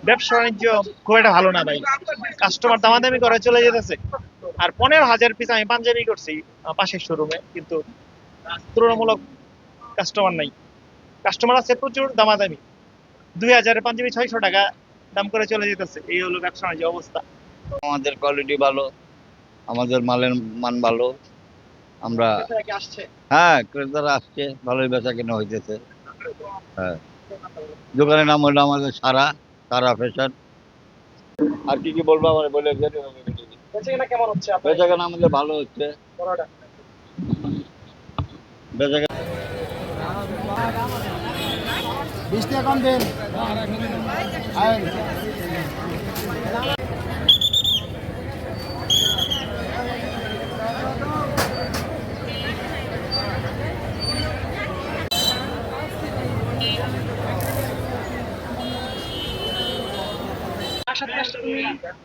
ব্যবসা বাণিজ্য খুব একটা ভালো না ভাই, কাস্টমার দামাদামি করে চলে যেতেছে। আর 15,000 পিস আমি পাঞ্জাবি করছি পাশের শোরুমে, কিন্তু তুলনামূলক কাস্টমার নাই। কাস্টমার আছে প্রচুর, দামাদামি 2,000 পাঞ্জাবি 600 টাকা দাম করে চলে যেতেছে। এই হলো ব্যবসা বাণিজ্য অবস্থা। আমাদের কোয়ালিটি ভালো, আমাদের মালের মান ভালো। আমরা আসছে হ্যাঁ, ক্রেতারা আসছে, ভালোই বেচা কেনা হইতেছে। হ্যাঁ, দোকানের নাম হলো আমাদের সারা সারা ফ্যাশন। আর কি কি বলবো আমার বলে কেমন হচ্ছে বেচা কেনা আমাদের ভালো হচ্ছে। বেচা কেনা 20 টাকা কম দেন।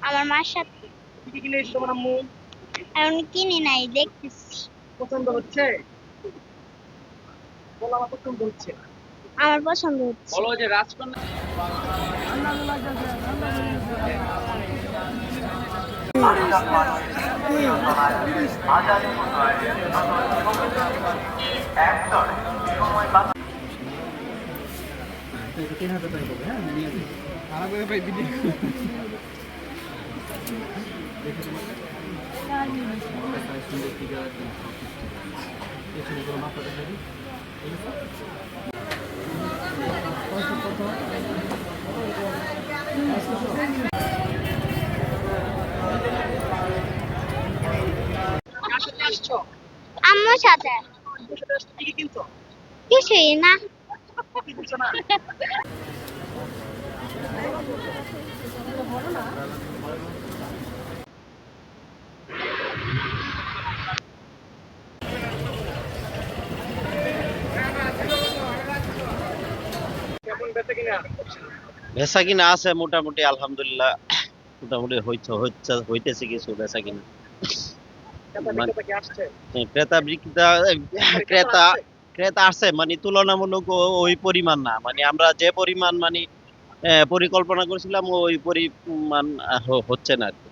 আমার মার সাথে কি কিনে এসছো তোমার আম্মু? এখন কিনি নাই, দেখতেছি। পছন্দ হচ্ছে? বলো আমার পছন্দ হচ্ছে। আমার পছন্দ হচ্ছে। বলো যে রাজকন্যা আসছো? আম্মুর সাথে কি কিনছো? কিছুই না। কি কিনছো না? কেমন বেচা কিনা? বেচা কিনা আছে মোটামুটি, আলহামদুলিল্লাহ। মোটামুটি হইতেছে কিছু বেচা কিনা। ক্রেতা মানে বিক্রেতা কি আসছে? ক্রেতা বিক্রেতা ক্রেতা ক্রেতা আসছে, মানে তুলনামূলক ওই পরিমাণ না। মানে আমরা যে পরিমাণ মানে পরিকল্পনা করছিলাম ওই পরিমাণ হচ্ছে না আর কি।